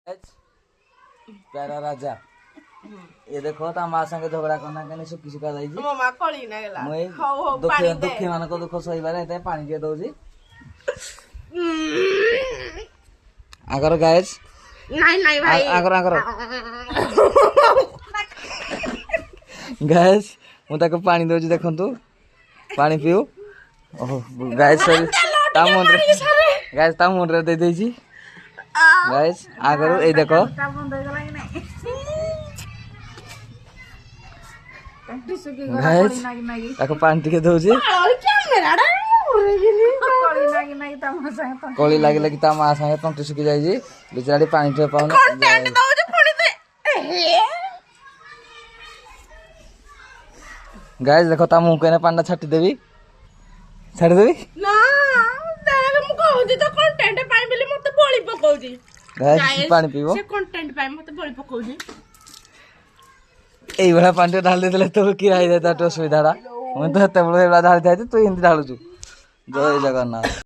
प्यारा राजा ये देखो ता मां संगे झगड़ा करना कने सुखी सुखा जाई जी मामा कळी ना गेला मई दुखी मान को दुख सहीबार एते पानी दे दउजी आगर गाइस नहीं भाई आगर गाइस मु ताको पानी दउजी देखंतु पानी पियो ओह गाइस सॉरी ता मुंडरे दे देजी गाइस आगर ए देखो गाइस ताको पानी टिके दउजी कली लागी लागी ता मां संगे तंटी सुखी जाई जी बिचारी पानी टे पाउन कंटेंट दउजी पुणी दे गाइस देखो ता मुंह केने पांडा छाटी देबी ना देख मु कहूजी तो कंटेंट पाई बिली मते बोली पकोजी गाइस पानी पीबो से कंटेंट पाई मते बोली पकोजी एई बड़ा पानी ढाल देले तो की राई देता तो सुविधाडा मैं तो हते बड़ा ढाल थाई तू हिंदी ढालुछु जय जगन्नाथ।